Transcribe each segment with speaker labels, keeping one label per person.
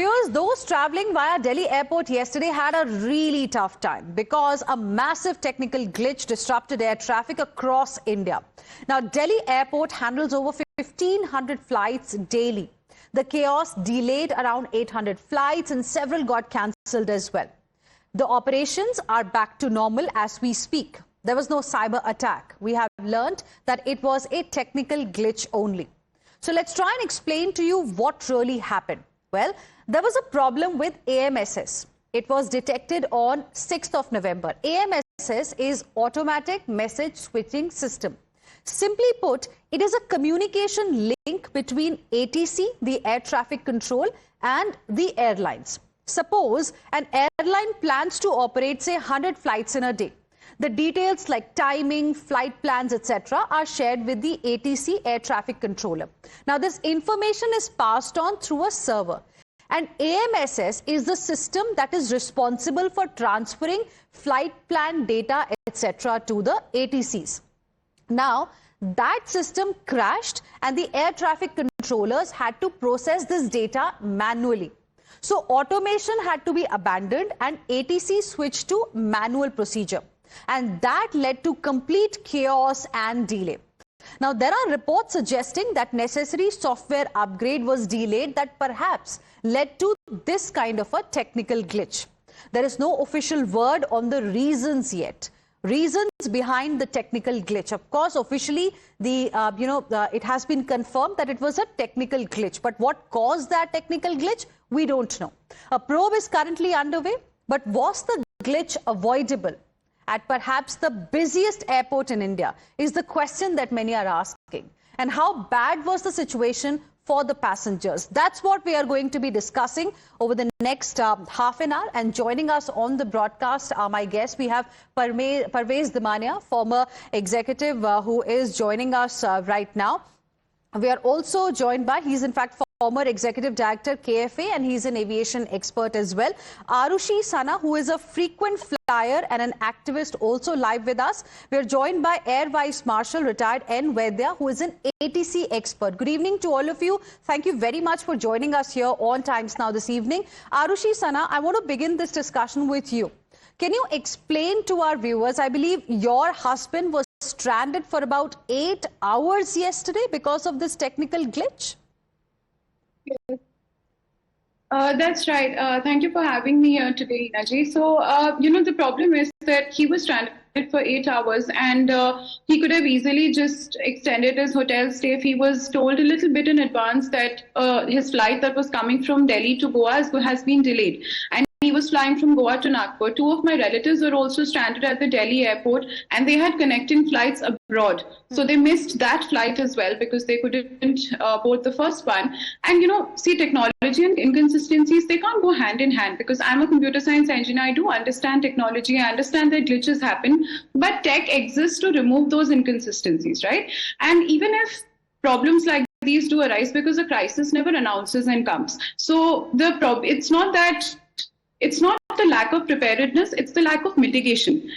Speaker 1: Viewers, those traveling via Delhi airport yesterday had a really tough time because a massive technical glitch disrupted air traffic across India. Now, Delhi airport handles over 1,500 flights daily. The chaos delayed around 800 flights and several got cancelled as well. The operations are back to normal as we speak. There was no cyber attack. We have learned that it was a technical glitch only. So let's try and explain to you what really happened. Well, there was a problem with AMSS. It was detected on 6th of November. AMSS is Automatic Message Switching System. Simply put, it is a communication link between ATC, the air traffic control, and the airlines. Suppose an airline plans to operate, say, 100 flights in a day. The details like timing, flight plans, etc. are shared with the ATC air traffic controller. Now, this information is passed on through a server. And AMSS is the system that is responsible for transferring flight plan data, etc. to the ATCs. Now, that system crashed and the air traffic controllers had to process this data manually. So, automation had to be abandoned and ATC switched to manual procedure. And that led to complete chaos and delay. Now, there are reports suggesting that necessary software upgrade was delayed that perhaps led to this kind of a technical glitch. There is no official word on the reasons yet. Reasons behind the technical glitch. Of course, officially, it has been confirmed that it was a technical glitch. But what caused that technical glitch, we don't know. A probe is currently underway. But was the glitch avoidable at perhaps the busiest airport in India is the question that many are asking. And how bad was the situation for the passengers? That's what we are going to be discussing over the next half an hour. And joining us on the broadcast are my guests. We have Parvez Damania, former executive who is joining us right now. We are also joined by, he's in fact former executive director KFA, and he's an aviation expert as well. Arushi Sana, who is a frequent flyer and an activist, also live with us. We are joined by Air Vice Marshal retired N. Vaidya, who is an ATC expert. Good evening to all of you. Thank you very much for joining us here on Times Now this evening. Arushi Sana, I want to begin this discussion with you. Can you explain to our viewers, I believe your husband was stranded for about 8 hours yesterday because of this technical glitch?
Speaker 2: Yes. That's right. Thank you for having me here today, Naji. So, the problem is that he was stranded for 8 hours and he could have easily just extended his hotel stay if he was told a little bit in advance that his flight that was coming from Delhi to Goa has been delayed. And he was flying from Goa to Nagpur. Two of my relatives were also stranded at the Delhi airport and they had connecting flights abroad. So they missed that flight as well because they couldn't board the first one. And, see, technology and inconsistencies, they can't go hand in hand because I'm a computer science engineer. I do understand technology. I understand that glitches happen, but tech exists to remove those inconsistencies, right? And even if problems like these do arise, because a crisis never announces and comes. So it's not the lack of preparedness, it's the lack of mitigation.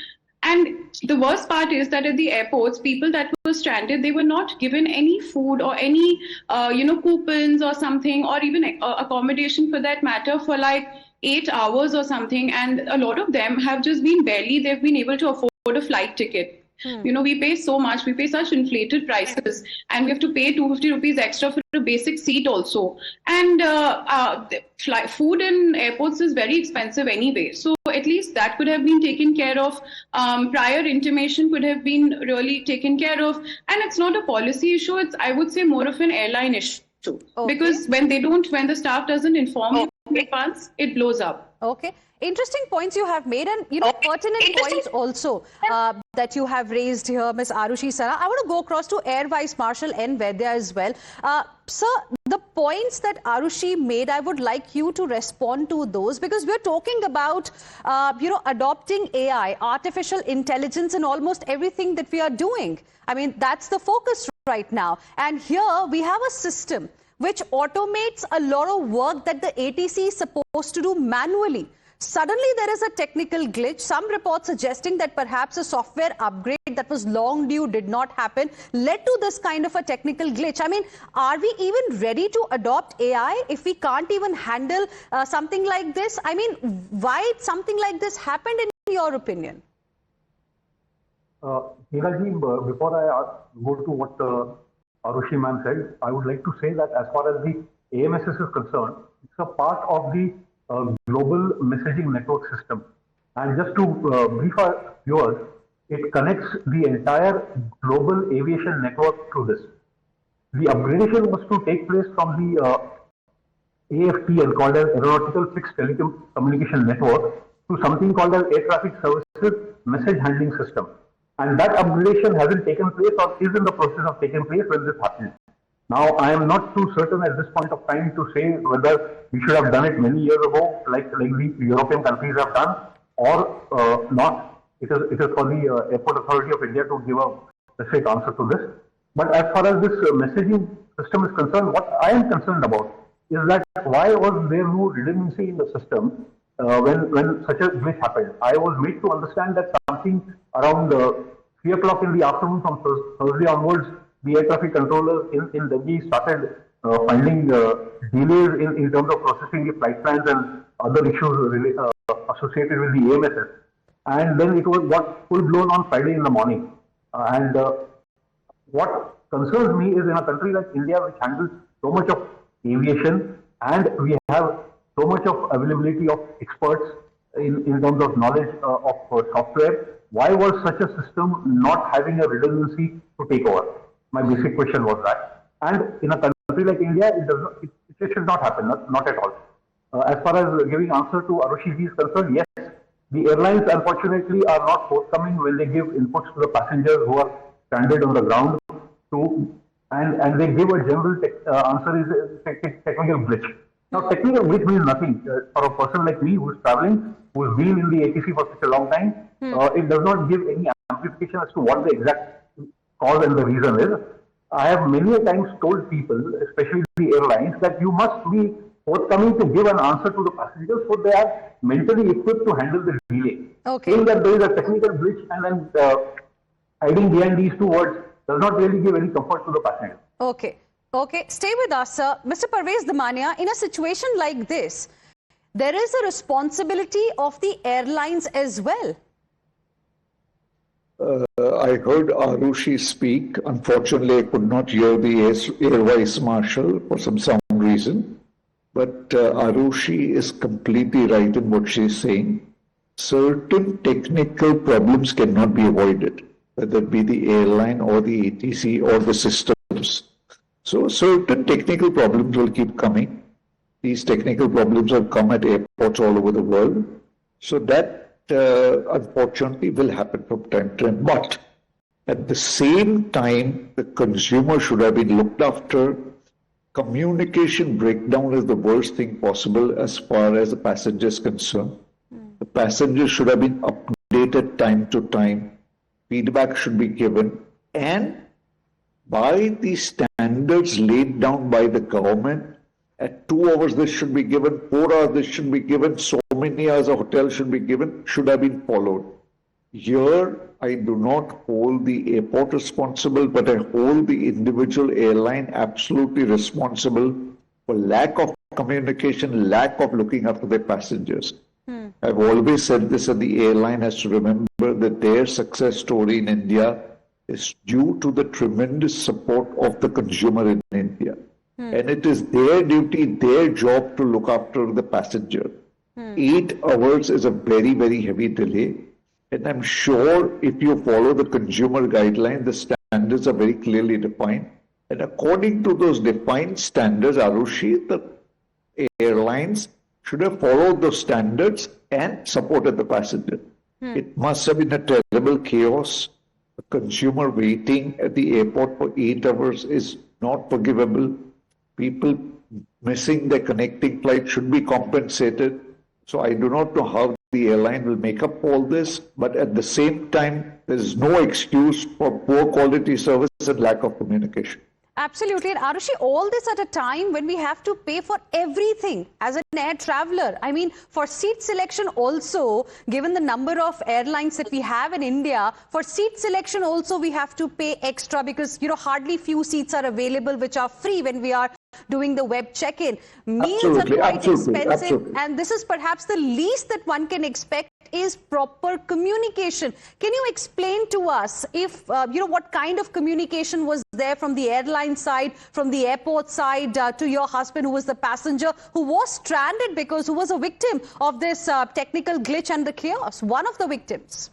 Speaker 2: And the worst part is that at the airports, people that were stranded, they were not given any food or any, coupons or something, or even accommodation for that matter for like 8 hours or something. And a lot of them have just been they've been able to afford a flight ticket. We pay so much, we pay such inflated prices, and we have to pay 250 rupees extra for a basic seat also. And food in airports is very expensive anyway. So at least that could have been taken care of. Prior intimation could have been really taken care of. And it's not a policy issue, it's, I would say, more of an airline issue. Okay. Because when the staff doesn't inform you in advance, it blows up.
Speaker 1: Okay. Interesting points you have made, and pertinent points also that you have raised here, Ms. Arushi Sana. I want to go across to Air Vice Marshal N. Vaidya as well. Sir, the points that Arushi made, I would like you to respond to those, because we're talking about, adopting AI, artificial intelligence in almost everything that we are doing. I mean, that's the focus right now. And here we have a system which automates a lot of work that the ATC is supposed to do manually. Suddenly, there is a technical glitch. Some reports suggesting that perhaps a software upgrade that was long due did not happen, led to this kind of a technical glitch. I mean, are we even ready to adopt AI if we can't even handle something like this? I mean, why something like this happened in your opinion?
Speaker 3: Neeraji, before I go to what Arushi ma'am said, I would like to say that as far as the AMSS is concerned, it's a part of the global messaging network system. And just to brief our viewers, it connects the entire global aviation network to this. The upgradation was to take place from the AFTN, called as Aeronautical Fixed Telecommunication Network, to something called as Air Traffic Services Message Handling System. And that upgradation hasn't taken place or is in the process of taking place when this happened. Now, I am not too certain at this point of time to say whether we should have done it many years ago, like the European countries have done, or not. It is for the Airport Authority of India to give a specific answer to this. But as far as this messaging system is concerned, what I am concerned about is that why was there no redundancy in the system when such a glitch happened? I was made to understand that something around 3 o'clock in the afternoon from Thursday onwards, the air traffic controllers in Delhi started finding delays in terms of processing the flight plans and other issues associated with the AMSS. And then it got full blown on Friday in the morning. What concerns me is in a country like India, which handles so much of aviation, and we have so much of availability of experts in terms of knowledge of software, why was such a system not having a redundancy to take over? My basic question was that. And in a country like India, it should not happen, not at all. As far as giving answer to Arushi ji is concerned, yes, the airlines unfortunately are not forthcoming when they give inputs to the passengers who are stranded on the ground, and they give a general answer is technical glitch. Now, technical glitch means nothing. For a person like me who is traveling, who has been in the ATC for such a long time, it does not give any amplification as to what the exact cause and the reason is. I have many times told people, especially the airlines, that you must be forthcoming to give an answer to the passengers so they are mentally equipped to handle the delay.
Speaker 1: Okay.
Speaker 3: Saying that there is a technical glitch and then hiding behind these two words does not really give any comfort to the passenger.
Speaker 1: Okay. Okay. Stay with us, sir. Mr. Parvez Damania, in a situation like this, there is a responsibility of the airlines as well.
Speaker 4: I heard Arushi speak. Unfortunately, I could not hear the Air Vice Marshal for some sound reason. But Arushi is completely right in what she's saying. Certain technical problems cannot be avoided, whether it be the airline or the ATC or the systems. So certain technical problems will keep coming. These technical problems have come at airports all over the world. So that unfortunately will happen from time to time. But at the same time, the consumer should have been looked after. Communication breakdown is the worst thing possible as far as the passenger is concerned. The passengers should have been updated time to time. Feedback should be given. And by the standards laid down by the government, at 2 hours this should be given, 4 hours this should be given, so many hours a hotel should be given, should have been followed. Here, I do not hold the airport responsible, but I hold the individual airline absolutely responsible for lack of communication, lack of looking after their passengers. I've always said this, and the airline has to remember that their success story in India is due to the tremendous support of the consumer in India. And it is their duty, their job to look after the passenger. 8 hours is a very, very heavy delay. And I'm sure if you follow the consumer guidelines, the standards are very clearly defined. And according to those defined standards, Arushi, the airlines should have followed those standards and supported the passenger. It must have been a terrible chaos. A consumer waiting at the airport for 8 hours is not forgivable. People missing their connecting flight should be compensated. So I do not know how the airline will make up all this, but at the same time, there is no excuse for poor quality service and lack of communication.
Speaker 1: Absolutely. And Arushi, all this at a time when we have to pay for everything as an air traveler. I mean, for seat selection also, given the number of airlines that we have in India, for seat selection also we have to pay extra because, hardly few seats are available which are free when we are doing the web check-in. Meals are quite expensive, and this is perhaps the least that one can expect is proper communication. Can you explain to us if, what kind of communication was there from the airline side, from the airport side to your husband who was the passenger, who was stranded because who was a victim of this technical glitch and the chaos, one of the victims?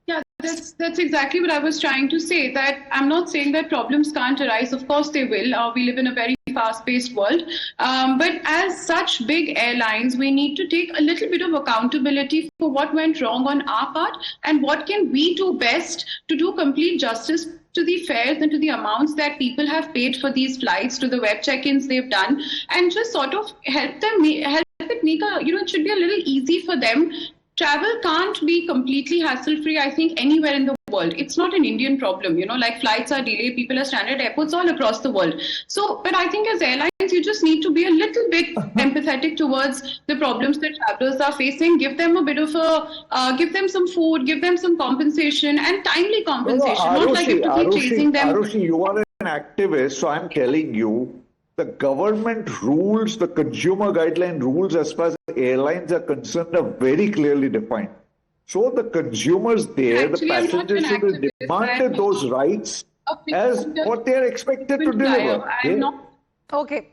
Speaker 2: Yeah, that's exactly what I was trying to say, that I'm not saying that problems can't arise. Of course they will. We live in a very fast-paced world. But as such big airlines, we need to take a little bit of accountability for what went wrong on our part and what can we do best to do complete justice to the fares and to the amounts that people have paid for these flights, to the web check-ins they've done, and just sort of help it make it should be a little easy for them. Travel can't be completely hassle-free, I think, anywhere in the world. It's not an Indian problem, like flights are delayed, people are stranded at airports all across the world. So, but I think as airlines, you just need to be a little bit empathetic towards the problems that travelers are facing. Give them a bit of give them some food, give them some compensation and timely compensation. Not like you have to keep chasing them.
Speaker 4: Arushi, you are an activist, so I'm telling you, the government rules, the consumer guideline rules as far as airlines are concerned are very clearly defined. So the consumers there,
Speaker 2: Actually,
Speaker 4: the passengers should have demanded those rights as what they are expected to deliver.
Speaker 1: Okay.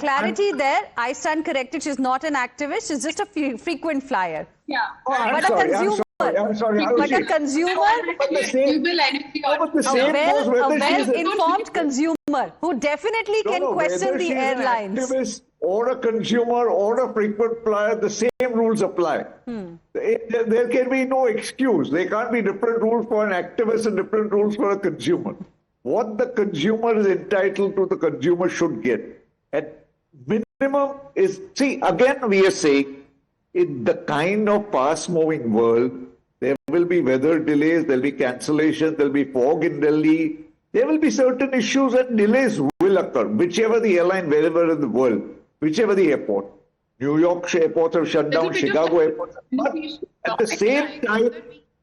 Speaker 1: Clarity there. I stand corrected. She's not an activist. She's just a frequent flyer.
Speaker 2: Yeah.
Speaker 1: I'm sorry. But a consumer, a well-informed consumer who definitely can question the airlines.
Speaker 4: An activist or a consumer or a frequent flyer, the same rules apply. There can be no excuse. There can't be different rules for an activist and different rules for a consumer. What the consumer is entitled to, the consumer should get. At minimum is, see, again we are saying, in the kind of fast-moving world, there will be weather delays, there will be cancellations, there will be fog in Delhi, there will be certain issues and delays will occur, whichever the airline, wherever in the world, whichever the airport. New York airports have shut down, Chicago airports. But at the same time,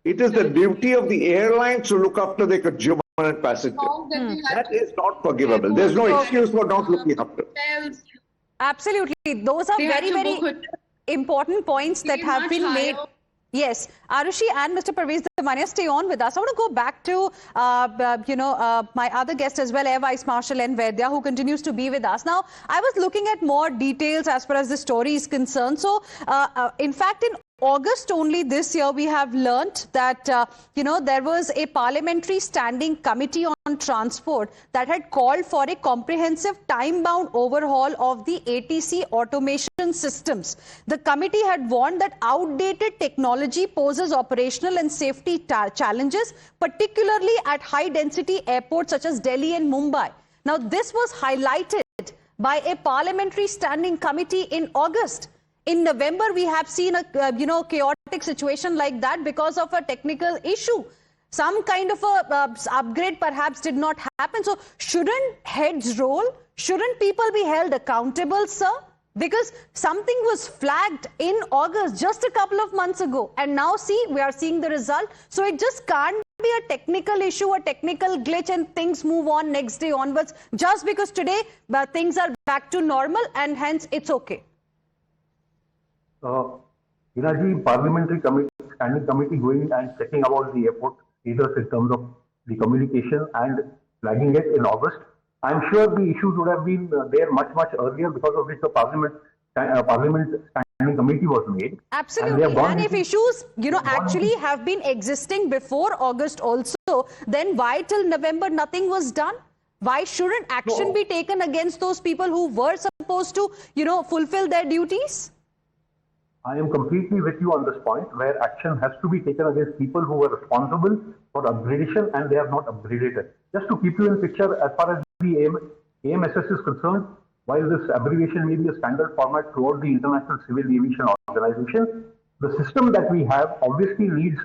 Speaker 4: it is the duty of the airlines to look after their consumer and passenger. That is not forgivable. There's no excuse for not looking after.
Speaker 1: Absolutely. Those are very important points that have been made. Yes, Arushi and Mr. Parvez Damania, stay on with us. I want to go back to, my other guest as well, Air Vice Marshal N. Vaidya, who continues to be with us. Now, I was looking at more details as far as the story is concerned. So, in fact, in August only this year, we have learnt that, there was a parliamentary standing committee on transport that had called for a comprehensive time-bound overhaul of the ATC automation systems. The committee had warned that outdated technology poses operational and safety challenges, particularly at high-density airports such as Delhi and Mumbai. Now, this was highlighted by a parliamentary standing committee in August. In November, we have seen a chaotic situation like that because of a technical issue. Some kind of a upgrade perhaps did not happen. So shouldn't heads roll? Shouldn't people be held accountable, sir? Because something was flagged in August, just a couple of months ago. And now see, we are seeing the result. So it just can't be a technical issue, a technical glitch, and things move on next day onwards. Just because today things are back to normal and hence it's okay.
Speaker 3: Parliamentary standing committee going and checking about the airport status in terms of the communication and flagging it in August. I'm sure the issues would have been there much earlier, because of which the Parliament standing committee was made.
Speaker 1: Absolutely. And if issues, actually have been existing before August also, then why till November nothing was done? Why shouldn't action be taken against those people who were supposed to, fulfill their duties?
Speaker 3: I am completely with you on this point, where action has to be taken against people who were responsible for upgradation and they have not upgraded it. Just to keep you in picture, as far as the AMSS is concerned, while this abbreviation may be a standard format throughout the International Civil Aviation Organization, the system that we have obviously needs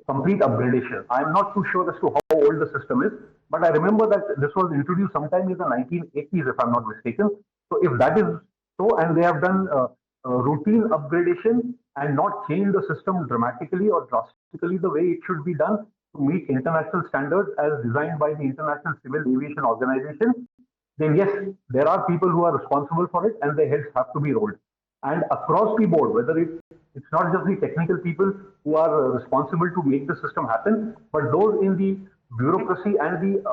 Speaker 3: complete upgradation. I am not too sure as to how old the system is, but I remember that this was introduced sometime in the 1980s, if I'm not mistaken. So if that is so, and they have done routine upgradation and not changed the system dramatically or drastically the way it should be done to meet international standards as designed by the International Civil Aviation Organization, then yes, there are people who are responsible for it and their heads have to be rolled. And across the board, whether it's not just the technical people who are responsible to make the system happen, but those in the bureaucracy and the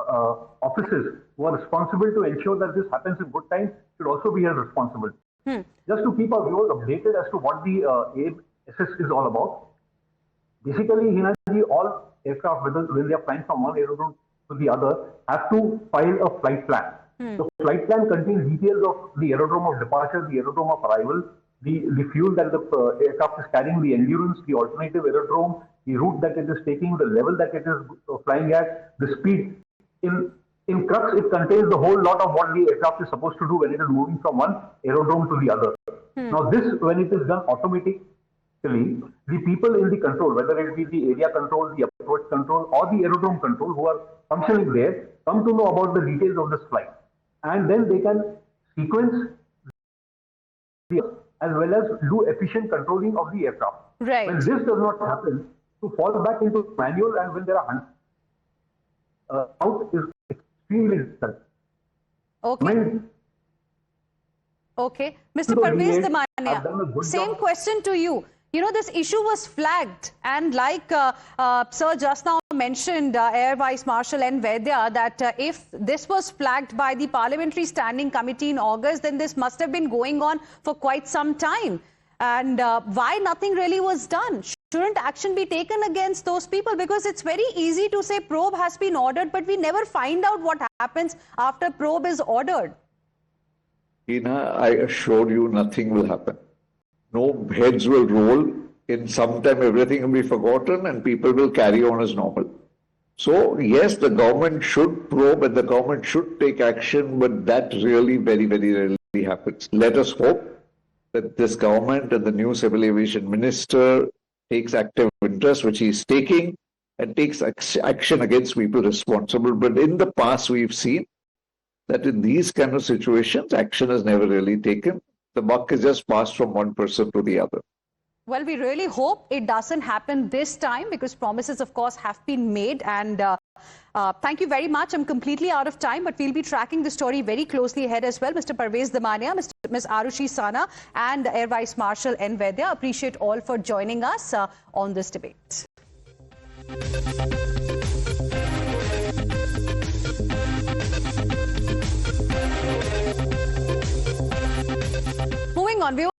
Speaker 3: offices who are responsible to ensure that this happens in good time should also be held responsible. Just to keep our viewers updated as to what the AMSS is all about. Basically, Hinaji, all aircraft, when they are flying from one aerodrome to the other, have to file a flight plan. The flight plan contains details of the aerodrome of departure, the aerodrome of arrival, the fuel that the aircraft is carrying, the endurance, the alternative aerodrome, the route that it is taking, the level that it is flying at, the speed. In crux, it contains the whole lot of what the aircraft is supposed to do when it is moving from one aerodrome to the other. Now, this, when it is done automatically, the people in the control, whether it be the area control, the approach control, or the aerodrome control who are functioning there, come to know about the details of this flight. And then they can sequence as well as do efficient controlling of the aircraft.
Speaker 1: Right.
Speaker 3: When this does not happen, to fall back into manual and when there are out is extremely difficult.
Speaker 1: Okay. Okay. Mr. Parvez Damania, same question to you. You know, this issue was flagged, and like Sir just now mentioned, Air Vice Marshal N. Vaidya, that if this was flagged by the Parliamentary Standing Committee in August, then this must have been going on for quite some time. And why nothing really was done? Shouldn't action be taken against those people? Because it's very easy to say probe has been ordered, but we never find out what happens after probe is ordered.
Speaker 4: Hina, I assure you nothing will happen. No heads will roll. In some time, everything will be forgotten and people will carry on as normal. So, yes, the government should probe and the government should take action, but that really very, very rarely happens. Let us hope that this government and the new Civil Aviation Minister takes active interest, which he is taking, and takes action against people responsible. But in the past, we've seen that in these kind of situations, action is never really taken. The buck is just passed from one person to the other.
Speaker 1: Well, we really hope it doesn't happen this time, because promises, of course, have been made. And thank you very much. I'm completely out of time, but we'll be tracking the story very closely ahead as well. Mr. Parvez Damania, Ms. Arushi Sana, and Air Vice Marshal N. Vaidya, appreciate all for joining us on this debate. Moving on,